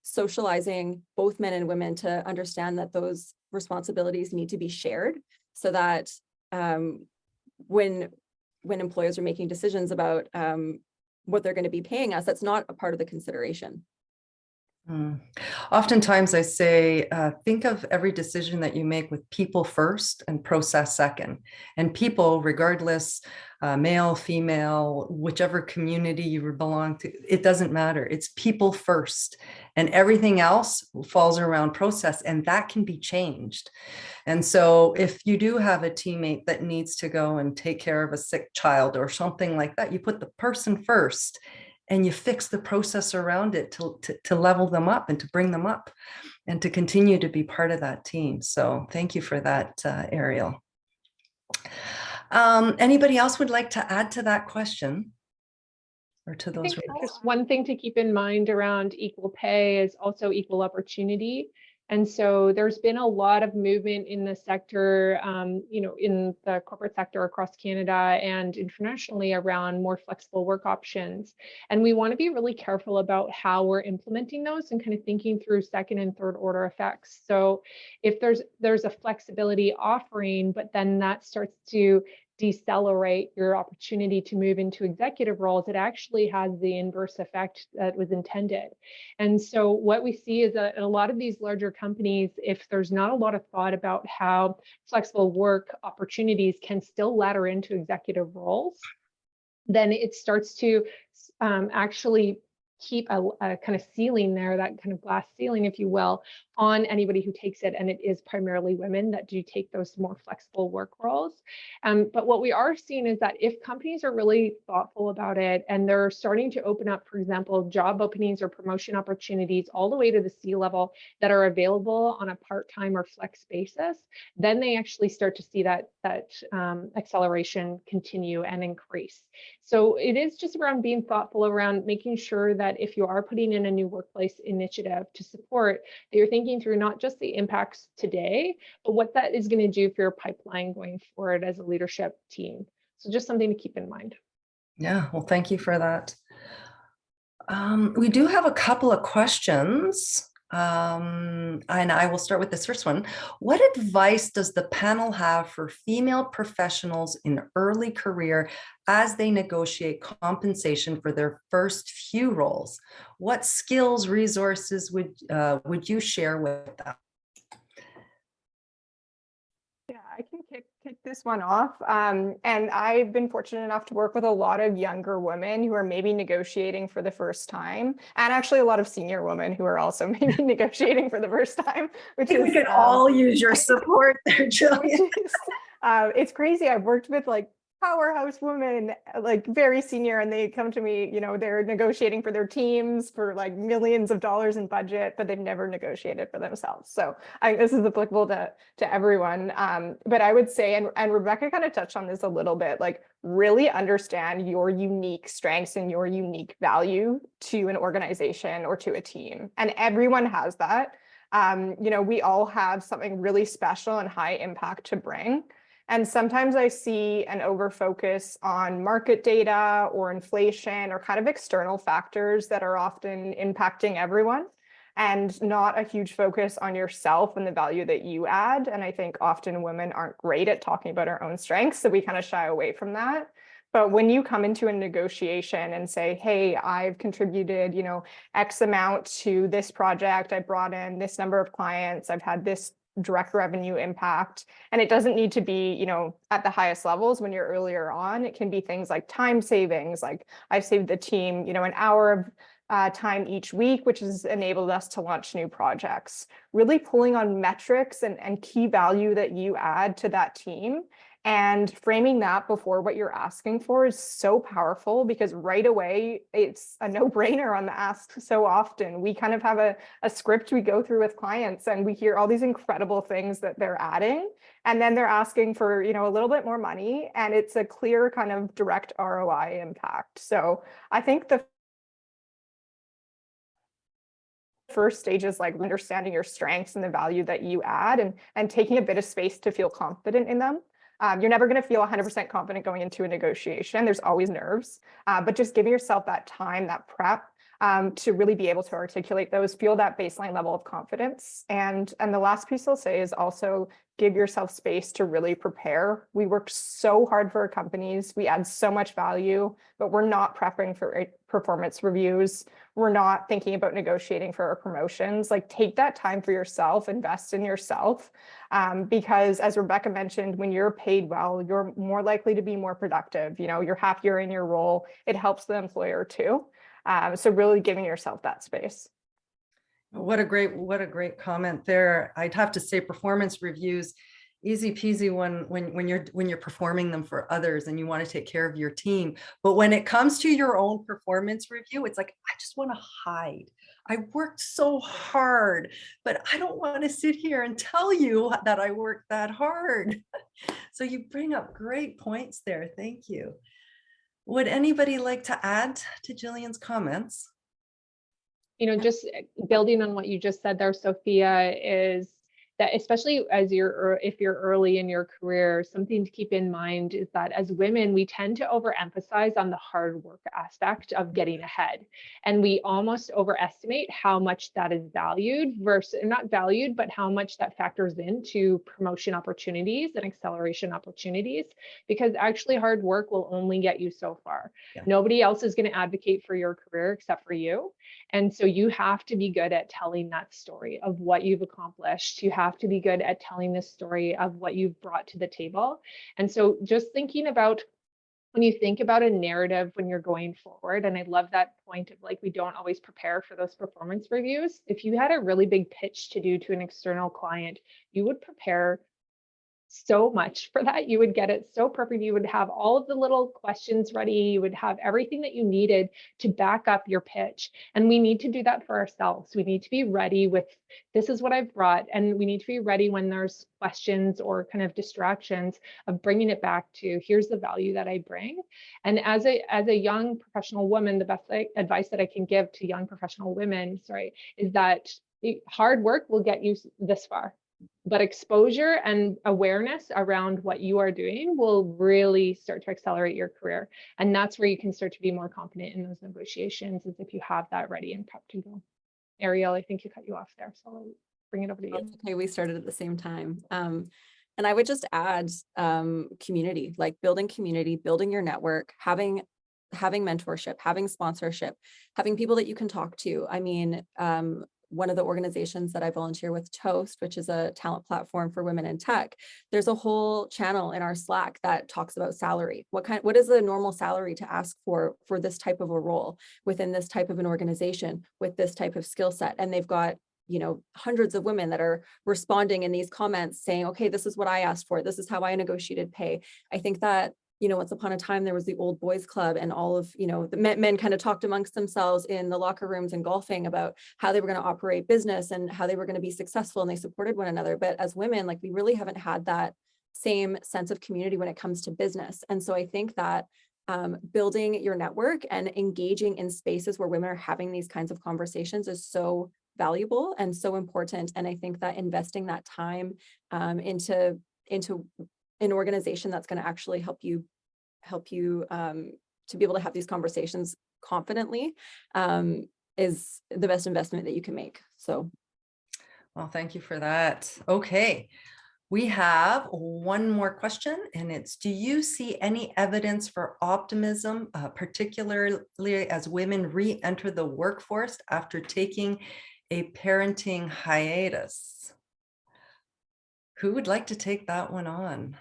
Socializing both men and women to understand that those responsibilities need to be shared, so that when employers are making decisions about what they're going to be paying us, that's not a part of the consideration. Oftentimes I say, think of every decision that you make with people first and process second. And people, regardless, male, female, whichever community you belong to, it doesn't matter. It's people first. And everything else falls around process, and that can be changed. And so if you do have a teammate that needs to go and take care of a sick child or something like that, you put the person first, and you fix the process around it to level them up and to bring them up and to continue to be part of that team. So thank you for that, Ariel. Anybody else would like to add to that question or to those? I think just one thing to keep in mind around equal pay is also equal opportunity. And so there's been a lot of movement in the sector, you know, in the corporate sector across Canada and internationally around more flexible work options. And we want to be really careful about how we're implementing those and kind of thinking through second and third order effects. So if there's a flexibility offering, but then that starts to decelerate your opportunity to move into executive roles, it actually has the inverse effect that was intended. And so what we see is that a lot of these larger companies, if there's not a lot of thought about how flexible work opportunities can still ladder into executive roles, then it starts to actually keep a kind of ceiling there, that kind of glass ceiling, if you will, on anybody who takes it. And it is primarily women that do take those more flexible work roles. But what we are seeing is that if companies are really thoughtful about it and they're starting to open up, for example, job openings or promotion opportunities all the way to the C-level that are available on a part-time or flex basis, then they actually start to see that acceleration continue and increase. So it is just around being thoughtful around making sure that if you are putting in a new workplace initiative to support, that you're thinking through not just the impacts today, but what that is going to do for your pipeline going forward as a leadership team. So just something to keep in mind. Yeah, well, thank you for that. We do have a couple of questions, and I will start with this first one. What advice does the panel have for female professionals in early career as they negotiate compensation for their first few roles? What skills, resources would you share with them? Yeah, I can kick this one off. And I've been fortunate enough to work with a lot of younger women who are maybe negotiating for the first time, and actually a lot of senior women who are also maybe negotiating for the first time, which is, we could all use your support there, Jillian. It's crazy. I've worked with like powerhouse women, like very senior, and they come to me, you know, they're negotiating for their teams for like millions of dollars in budget, but they've never negotiated for themselves. So I think this is applicable to everyone. But I would say, and Rebecca kind of touched on this a little bit, like really understand your unique strengths and your unique value to an organization or to a team. And everyone has that. You know, we all have something really special and high impact to bring. And sometimes I see an overfocus on market data or inflation or kind of external factors that are often impacting everyone, and not a huge focus on yourself and the value that you add. And I think often women aren't great at talking about our own strengths, so we kind of shy away from that. But when you come into a negotiation and say, hey, I've contributed, you know, X amount to this project, I brought in this number of clients, I've had this direct revenue impact. And it doesn't need to be, you know, at the highest levels when you're earlier on. It can be things like time savings, like I've saved the team, you know, an hour of time each week, which has enabled us to launch new projects. Really pulling on metrics and key value that you add to that team, and framing that before what you're asking for is so powerful, because right away it's a no-brainer on the ask. So often we kind of have a script we go through with clients and we hear all these incredible things that they're adding, and then they're asking for, you know, a little bit more money, and it's a clear kind of direct ROI impact. So I think the first stage is like understanding your strengths and the value that you add, and taking a bit of space to feel confident in them. You're never going to feel 100% confident going into a negotiation. There's always nerves, but just giving yourself that time, that prep, to really be able to articulate those, feel that baseline level of confidence. And the last piece I'll say is also give yourself space to really prepare. We work so hard for our companies. We add so much value, but we're not prepping for performance reviews. We're not thinking about negotiating for our promotions. Like, take that time for yourself, invest in yourself. Because as Rebecca mentioned, when you're paid well, you're more likely to be more productive. You know, you're happier in your role. It helps the employer too. So really giving yourself that space. What a great comment there. I'd have to say performance reviews, easy peasy when you're performing them for others and you want to take care of your team. But when it comes to your own performance review, it's like, I just want to hide. I worked so hard, but I don't want to sit here and tell you that I worked that hard. So you bring up great points there. Thank you. Would anybody like to add to Jillian's comments? You know, just building on what you just said there, Sophia, is that especially if you're early in your career, something to keep in mind is that as women, we tend to overemphasize on the hard work aspect of getting ahead. And we almost overestimate how much that is valued versus not valued, but how much that factors into promotion opportunities and acceleration opportunities, because actually hard work will only get you so far. Yeah. Nobody else is going to advocate for your career except for you. And so you have to be good at telling that story of what you've accomplished. You have to be good at telling this story of what you've brought to the table. And so just thinking about when you think about a narrative when you're going forward, and I love that point of like, we don't always prepare for those performance reviews. If you had a really big pitch to do to an external client, you would prepare so much for that. You would get it so perfect. You would have all of the little questions ready. You would have everything that you needed to back up your pitch. And we need to do that for ourselves. We need to be ready with, this is what I've brought. And we need to be ready when there's questions or kind of distractions of bringing it back to, here's the value that I bring. And as a young professional woman, the best advice that I can give to young professional women, is that hard work will get you this far. But exposure and awareness around what you are doing will really start to accelerate your career. And that's where you can start to be more confident in those negotiations, as if you have that ready and prepped to go. Ariel, I think you cut you off there, so I'll bring it over to you. Okay, we started at the same time. And I would just add community, like building community, building your network, having mentorship, having sponsorship, having people that you can talk to. I mean, one of the organizations that I volunteer with, Toast, which is a talent platform for women in tech, there's a whole channel in our Slack that talks about salary. What is the normal salary to ask for this type of a role within this type of an organization with this type of skill set? And they've got, you know, hundreds of women that are responding in these comments saying, okay, this is what I asked for. This is how I negotiated pay. I think that, you know, once upon a time, there was the old boys club, and all of, you know, the men kind of talked amongst themselves in the locker rooms and golfing about how they were going to operate business and how they were going to be successful, and they supported one another. But as women, like, we really haven't had that same sense of community when it comes to business. And so I think that building your network and engaging in spaces where women are having these kinds of conversations is so valuable and so important. And I think that investing that time into an organization that's going to actually help you to be able to have these conversations confidently is the best investment that you can make. So, well, thank you for that. Okay, we have one more question, and it's, do you see any evidence for optimism, particularly as women re-enter the workforce after taking a parenting hiatus? Who would like to take that one on?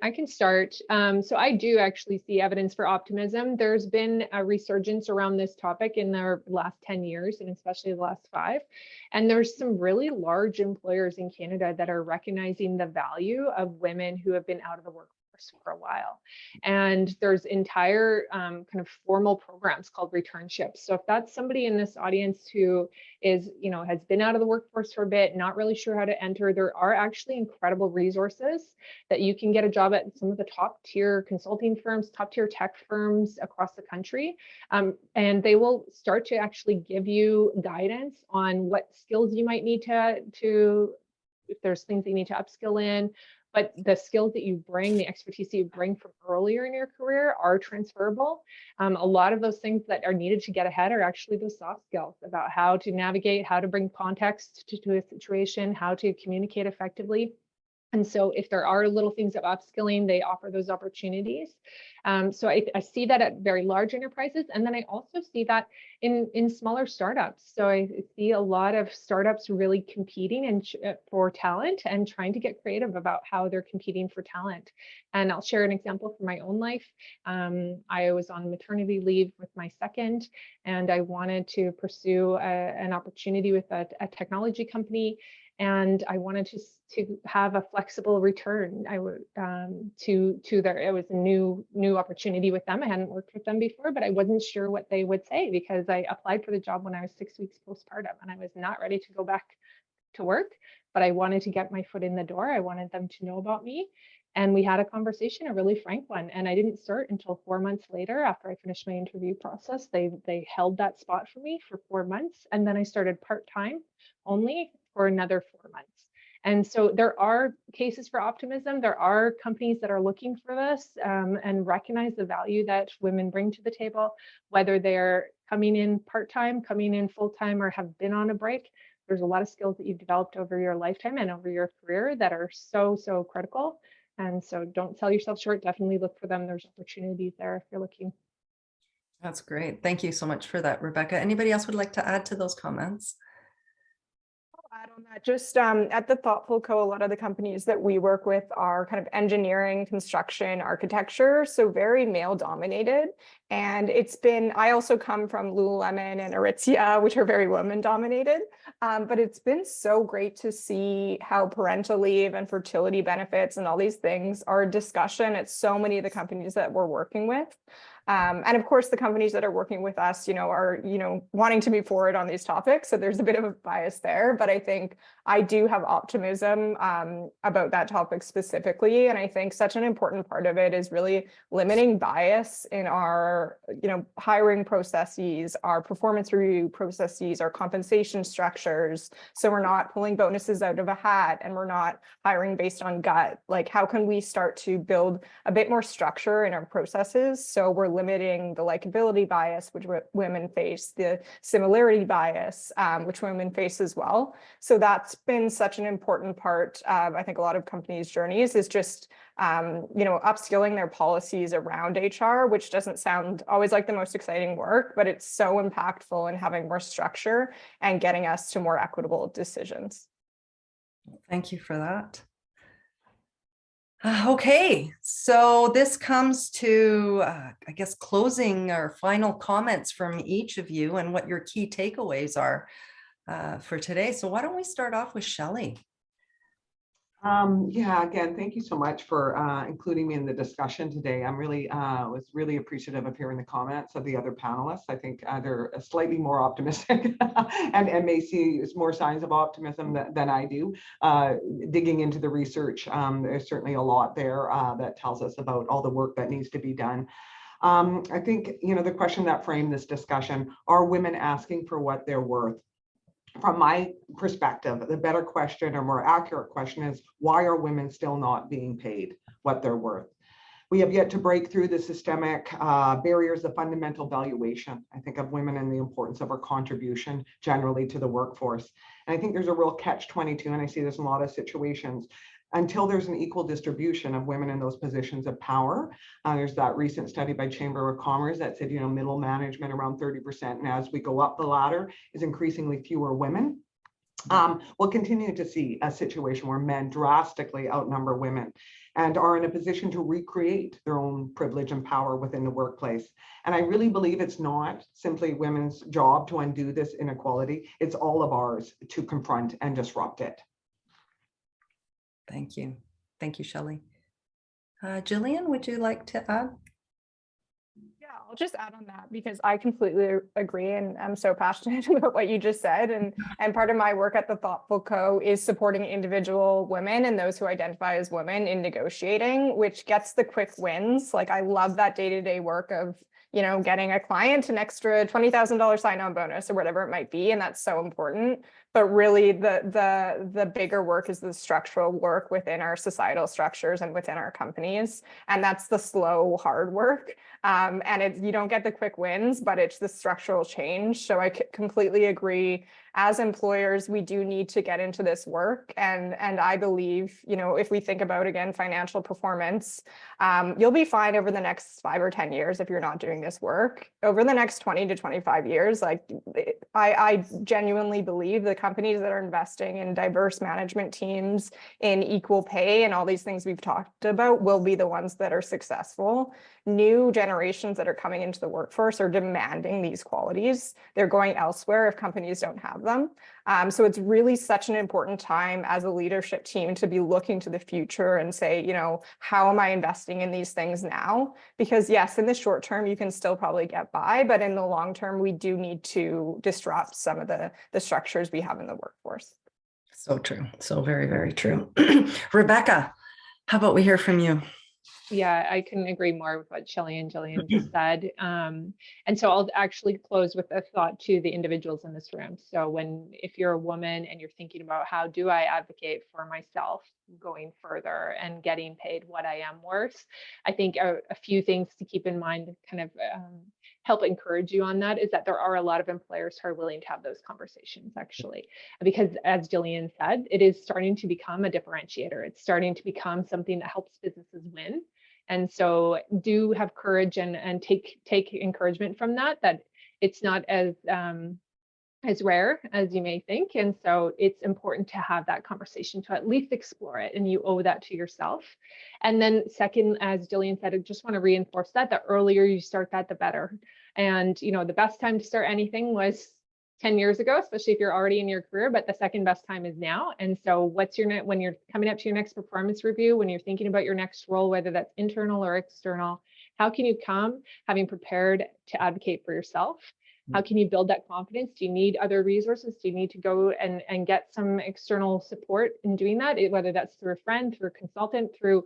I can start. So I do actually see evidence for optimism. There's been a resurgence around this topic in the last 10 years, and especially the last 5. And there's some really large employers in Canada that are recognizing the value of women who have been out of the workforce for a while. And there's entire kind of formal programs called returnships. So if that's somebody in this audience who is, you know, has been out of the workforce for a bit, not really sure how to enter, there are actually incredible resources that you can get a job at some of the top tier consulting firms, top tier tech firms across the country. And they will start to actually give you guidance on what skills you might need to if there's things that you need to upskill in. But the skills that you bring, the expertise that you bring from earlier in your career are transferable. A lot of those things that are needed to get ahead are actually those soft skills about how to navigate, how to bring context to a situation, how to communicate effectively. And so if there are little things of upskilling, they offer those opportunities. So I see that at very large enterprises. And then I also see that in smaller startups. So I see a lot of startups really competing for talent and trying to get creative about how they're competing for talent. And I'll share an example from my own life. I was on maternity leave with my second, and I wanted to pursue an opportunity with a technology company. And I wanted to have a flexible return. I would to their, it was a new opportunity with them. I hadn't worked with them before, but I wasn't sure what they would say because I applied for the job when I was 6 weeks postpartum, and I was not ready to go back to work, but I wanted to get my foot in the door. I wanted them to know about me. And we had a conversation, a really frank one. And I didn't start until 4 months later after I finished my interview process. They held that spot for me for 4 months. And then I started part-time only for another 4 months. And so there are cases for optimism. There are companies that are looking for this and recognize the value that women bring to the table, whether they're coming in part-time, coming in full-time, or have been on a break. There's a lot of skills that you've developed over your lifetime and over your career that are so, so critical. And so don't sell yourself short. Definitely look for them. There's opportunities there if you're looking. That's great. Thank you so much for that, Rebecca. Anybody else would like to add to those comments? Add on that, just at the Thoughtful Co, a lot of the companies that we work with are kind of engineering, construction, architecture, so very male dominated. And it's been, I also come from Lululemon and Aritzia, which are very women dominated. But it's been so great to see how parental leave and fertility benefits and all these things are a discussion at so many of the companies that we're working with. And of course, the companies that are working with us, are, wanting to move forward on these topics. So there's a bit of a bias there, but I think I do have optimism about that topic specifically. And I think such an important part of it is really limiting bias in our, hiring processes, our performance review processes, our compensation structures. So we're not pulling bonuses out of a hat and we're not hiring based on gut. Like, how can we start to build a bit more structure in our processes? So we're limiting the likability bias, which women face, the similarity bias, which women face as well. So that's been such an important part of, I think, a lot of companies' journeys is just, upskilling their policies around HR, which doesn't sound always like the most exciting work, but it's so impactful in having more structure and getting us to more equitable decisions. Thank you for that. Okay, so this comes to, I guess, closing or final comments from each of you and what your key takeaways are for today. So why don't we start off with Shelley? Again, thank you so much for including me in the discussion today. I'm really was really appreciative of hearing the comments of the other panelists. I think they're slightly more optimistic and may see more signs of optimism than I do. Digging into the research, there's certainly a lot there that tells us about all the work that needs to be done. I think, the question that framed this discussion, are women asking for what they're worth? From my perspective, the better question or more accurate question is, why are women still not being paid what they're worth? We have yet to break through the systemic barriers of fundamental valuation, I think, of women and the importance of our contribution generally to the workforce. And I think there's a real catch-22, and I see this in a lot of situations. Until there's an equal distribution of women in those positions of power. There's that recent study by Chamber of Commerce that said, middle management around 30%. And as we go up the ladder, is increasingly fewer women. We'll continue to see a situation where men drastically outnumber women and are in a position to recreate their own privilege and power within the workplace. And I really believe it's not simply women's job to undo this inequality. It's all of ours to confront and disrupt it. Thank you. Thank you, Shelley. Jillian, would you like to add? Yeah, I'll just add on that because I completely agree and I'm so passionate about what you just said. And part of my work at the Thoughtful Co is supporting individual women and those who identify as women in negotiating, which gets the quick wins. Like, I love that day-to-day work of, getting a client an extra $20,000 sign-on bonus or whatever it might be. And that's so important. But really the bigger work is the structural work within our societal structures and within our companies. And that's the slow, hard work. And you don't get the quick wins, but it's the structural change. So I completely agree. As employers, we do need to get into this work. And I believe, if we think about, again, financial performance, you'll be fine over the next 5 or 10 years if you're not doing this work. Over the next 20 to 25 years, I genuinely believe the companies that are investing in diverse management teams, in equal pay, and all these things we've talked about will be the ones that are successful. New generations that are coming into the workforce are demanding these qualities. They're going elsewhere if companies don't have them. So it's really such an important time as a leadership team to be looking to the future and say, how am I investing in these things now? Because yes, in the short term, you can still probably get by, but in the long term, we do need to disrupt some of the structures we have in the workforce. So true. So very, very true. Rebecca, how about we hear from you? Yeah, I couldn't agree more with what Shelley and Jillian just said. And so I'll actually close with a thought to the individuals in this room. So if you're a woman and you're thinking about how do I advocate for myself going further and getting paid what I am worth, I think a few things to keep in mind to kind of help encourage you on that is that there are a lot of employers who are willing to have those conversations actually, because as Jillian said, it is starting to become a differentiator. It's starting to become something that helps businesses win. And so do have courage and take encouragement from that it's not as rare as you may think. And so it's important to have that conversation to at least explore it, and you owe that to yourself. And then second, as Jillian said, I just want to reinforce that the earlier you start that, the better. And the best time to start anything was 10 years ago, especially if you're already in your career, but the second best time is now. And so when you're coming up to your next performance review, when you're thinking about your next role, whether that's internal or external, how can you come having prepared to advocate for yourself? How can you build that confidence? Do you need other resources? Do you need to go and get some external support in doing that, whether that's through a friend, through a consultant, through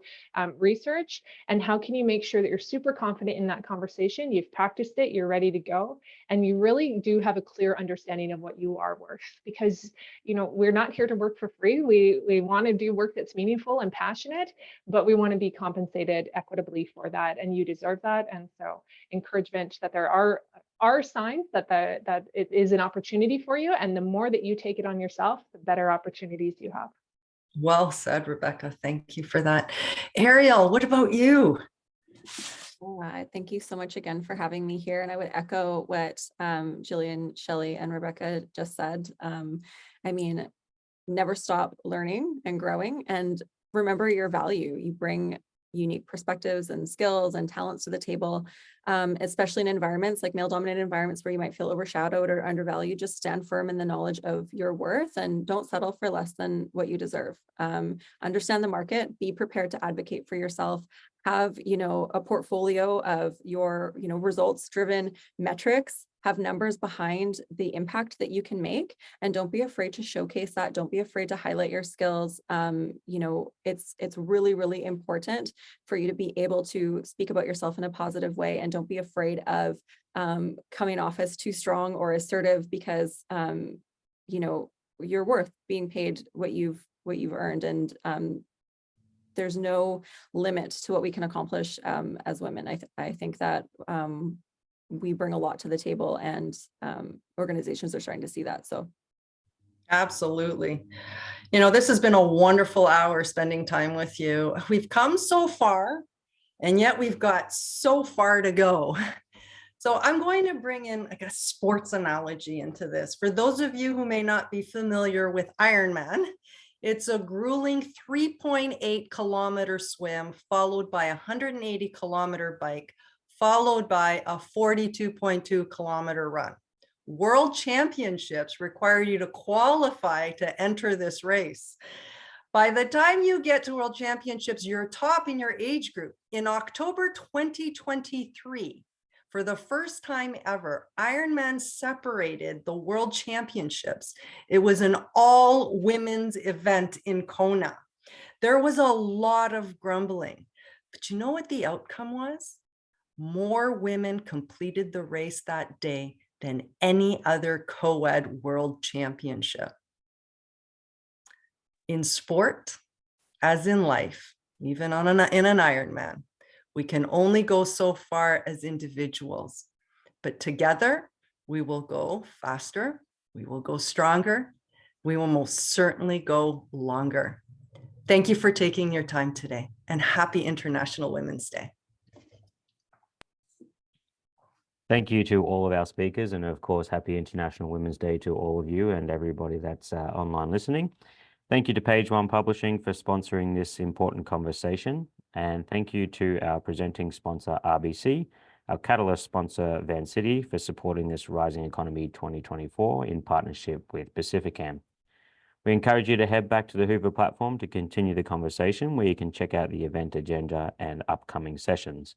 research? And how can you make sure that you're super confident in that conversation? You've practiced it, you're ready to go, and you really do have a clear understanding of what you are worth. Because we're not here to work for free. We want to do work that's meaningful and passionate, but we want to be compensated equitably for that, and you deserve that. And so encouragement that there are signs that it is an opportunity for you, and the more that you take it on yourself, the better opportunities you have. Well said, Rebecca. Thank you for that. Ariel, what about you? Thank you so much again for having me here. And I would echo what Jillian, Shelley, and Rebecca just said. I mean, never stop learning and growing, and remember your value. You bring unique perspectives and skills and talents to the table, especially in environments like male-dominated environments where you might feel overshadowed or undervalued. Just stand firm in the knowledge of your worth and don't settle for less than what you deserve. Understand the market, be prepared to advocate for yourself, have, a portfolio of your, results-driven metrics, have numbers behind the impact that you can make, and don't be afraid to showcase that. Don't be afraid to highlight your skills. It's really, really important for you to be able to speak about yourself in a positive way, and don't be afraid of coming off as too strong or assertive, because you're worth being paid what you've earned, and there's no limit to what we can accomplish as women. I think that we bring a lot to the table, and organizations are starting to see that. So absolutely. This has been a wonderful hour spending time with you. We've come so far, and yet we've got so far to go. So I'm going to bring in a sports analogy into this. For those of you who may not be familiar with Ironman, it's a grueling 3.8 kilometer swim followed by a 180 kilometer bike, followed by a 42.2 kilometer run. World Championships require you to qualify to enter this race. By the time you get to World Championships, you're top in your age group. In October 2023, for the first time ever, Ironman separated the World Championships. It was an all women's event in Kona. There was a lot of grumbling, but you know what the outcome was? More women completed the race that day than any other co-ed world championship. In sport, as in life, even in an Ironman, we can only go so far as individuals, but together we will go faster, we will go stronger, we will most certainly go longer. Thank you for taking your time today, and happy International Women's Day. Thank you to all of our speakers, and of course, happy International Women's Day to all of you and everybody that's online listening. Thank you to Page One Publishing for sponsoring this important conversation. And thank you to our presenting sponsor, RBC, our catalyst sponsor, Vancity, for supporting this Rising Economy 2024 in partnership with Pacificam. We encourage you to head back to the Hoover platform to continue the conversation, where you can check out the event agenda and upcoming sessions.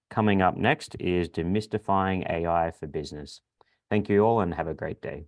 Coming up next is Demystifying AI for Business. Thank you all and have a great day.